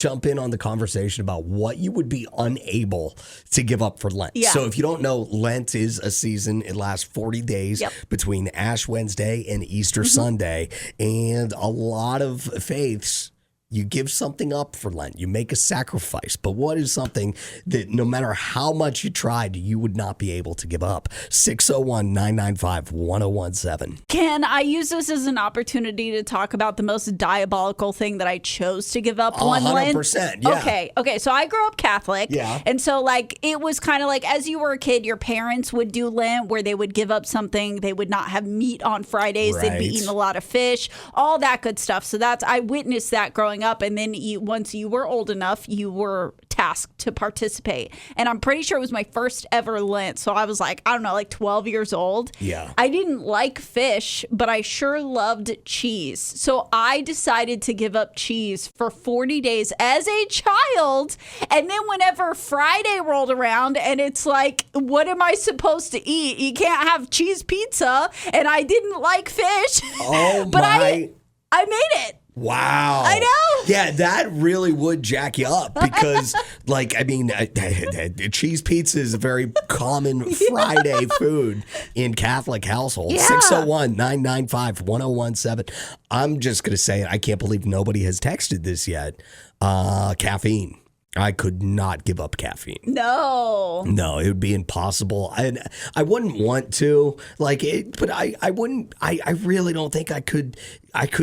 jump in on the conversation about what you would be unable to give up for Lent. Yeah. So if you don't know, Lent is a season. It lasts 40 days between Ash Wednesday and Easter Sunday. And a lot of faiths, you give something up for Lent. You make a sacrifice. But what is something that no matter how much you tried, you would not be able to give up? 601-995-1017. Can I use this as an opportunity to talk about the most diabolical thing that I chose to give up one Lent? 100%, yeah. Okay. So I grew up Catholic. Yeah. And so, like, it was kind of like as you were a kid, your parents would do Lent where they would give up something. They would not have meat on Fridays. They'd be eating a lot of fish, all that good stuff. So I witnessed that growing up. And then once you were old enough, you were tasked to participate. And I'm pretty sure it was my first ever Lent. So I was like, I don't know, like 12 years old. Yeah. I didn't like fish, but I sure loved cheese. So I decided to give up cheese for 40 days as a child. And then whenever Friday rolled around and it's like, what am I supposed to eat? You can't have cheese pizza. And I didn't like fish. Oh, but my. I made it. Wow. I know. Yeah, that really would jack you up because, cheese pizza is a very common Friday food in Catholic households. Yeah. 601-995-1017. I'm just going to say it. I can't believe nobody has texted this yet. Caffeine. I could not give up caffeine. No, it would be impossible. I wouldn't want to but I wouldn't. I really don't think I could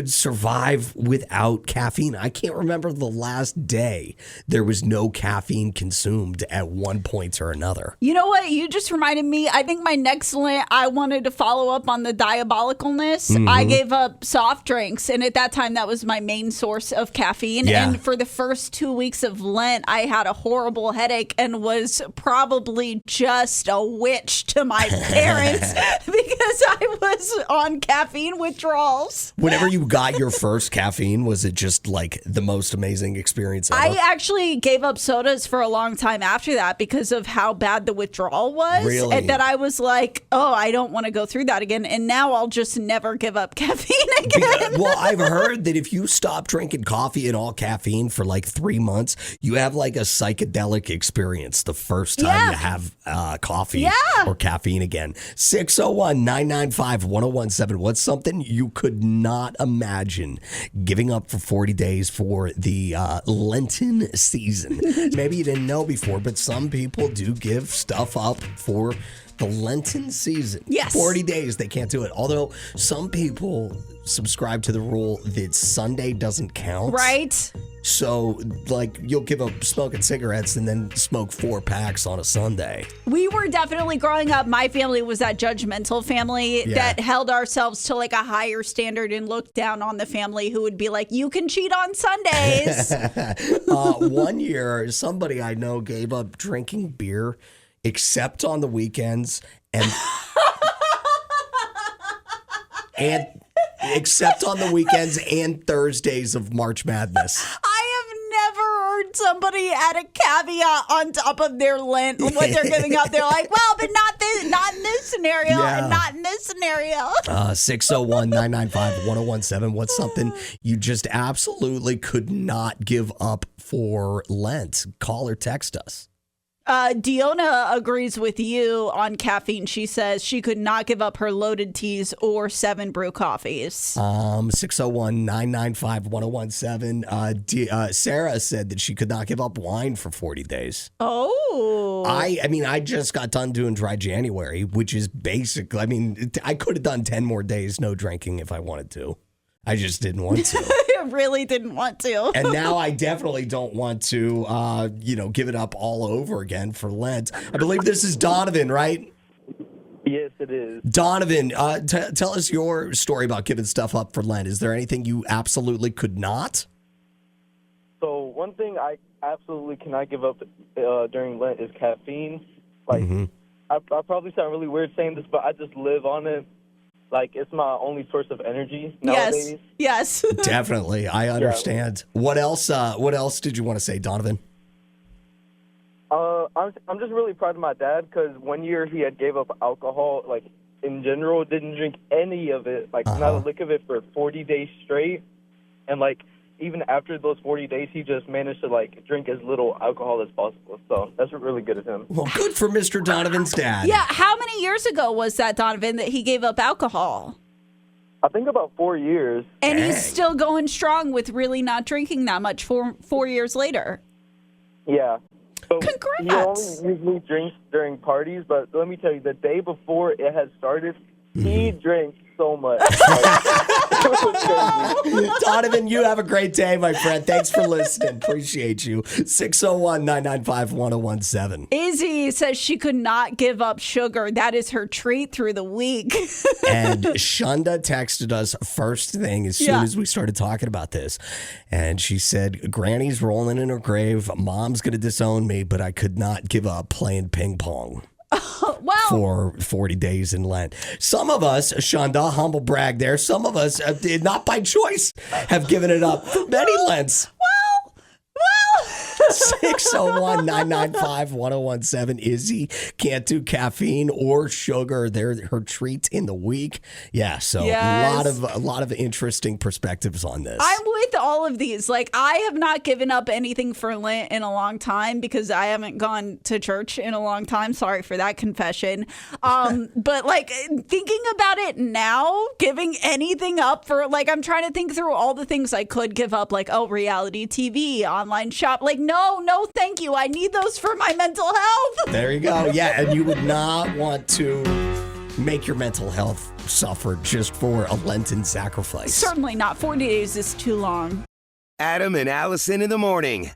survive without caffeine. I can't remember the last day there was no caffeine consumed at one point or another. You know what? You just reminded me. I think my next Lent, I wanted to follow up on the diabolicalness. Mm-hmm. I gave up soft drinks. And at that time, that was my main source of caffeine. Yeah. And for the first 2 weeks of Lent, I had a horrible headache and was probably just a witch to my parents because I was on caffeine withdrawals. Whenever you got your first caffeine, was it just like the most amazing experience ever? I actually gave up sodas for a long time after that because of how bad the withdrawal was. Really? And that I was like, oh, I don't want to go through that again. And now I'll just never give up caffeine again. Well, I've heard that if you stop drinking coffee and all caffeine for like 3 months, you have like a psychedelic experience the first time you have coffee or caffeine again. 601-995-1017. What's something you could not imagine giving up for 40 days for the Lenten season? Maybe you didn't know before, but some people do give stuff up for the Lenten season. Yes. 40 days, they can't do it. Although some people subscribe to the rule that Sunday doesn't count. Right. So, you'll give up smoking cigarettes and then smoke 4 packs on a Sunday. We were definitely growing up. My family was that judgmental family that held ourselves to like a higher standard and looked down on the family who would be like, you can cheat on Sundays. One year, somebody I know gave up drinking beer except on the weekends and except on the weekends and Thursdays of March Madness. I have never heard somebody add a caveat on top of their Lent what they're giving up. They're like, well, but not in this scenario, and not in this scenario. 601-995-1017. What's something you just absolutely could not give up for Lent? Call or text us. Diona agrees with you on caffeine. She says she could not give up her loaded teas or 7 brew coffees. 601-995-1017. Sarah said that she could not give up wine for 40 days. Oh. I just got done doing dry January, which is basically, I could have done 10 more days no drinking if I wanted to. I just didn't want to. I really didn't want to. And now I definitely don't want to, give it up all over again for Lent. I believe this is Donivan, right? Yes, it is. Donivan, tell us your story about giving stuff up for Lent. Is there anything you absolutely could not? So one thing I absolutely cannot give up during Lent is caffeine. I probably sound really weird saying this, but I just live on it. It's my only source of energy nowadays. Yes. Definitely. I understand. Yeah. What else did you want to say, Donivan? I'm just really proud of my dad because one year he had gave up alcohol, in general, didn't drink any of it, not a lick of it for 40 days straight. And, even after those 40 days, he just managed to like drink as little alcohol as possible. So that's really good of him. Well, good for Mr. Donivan's dad. Yeah, how many years ago was that, Donovan, that he gave up alcohol? I think about 4 years. And Dang. he's still going strong with really not drinking that much 4 years later. Yeah. So Congrats. He only usually drinks during parties, but let me tell you, the day before it had started, he drank so much. Donovan, you have a great day, my friend. Thanks for listening. Appreciate you. 601-995-1017. Izzy says she could not give up sugar. That is her treat through the week. And Shunda texted us first thing as soon as we started talking about this. And she said, Granny's rolling in her grave. Mom's going to disown me, but I could not give up playing ping pong. Well, For 40 days in Lent. Some of us, Shunda, humble brag there, some of us did not by choice have given it up for many Lents. well. 601-995-1017. Izzy can't do caffeine or sugar. They're her treat in the week. Yeah, so Yes. a lot of interesting perspectives on this. I'm with all of these. Like, I have not given up anything for Lent in a long time because I haven't gone to church in a long time. Sorry for that confession. But like thinking about it now, giving anything up for like, I'm trying to think through all the things I could give up, like, reality TV, online shop. Like, no, thank you. I need those for my mental health. There you go. Yeah, and you would not want to make your mental health suffer just for a Lenten sacrifice. Certainly not. 40 days is too long. Adam and Allison in the morning.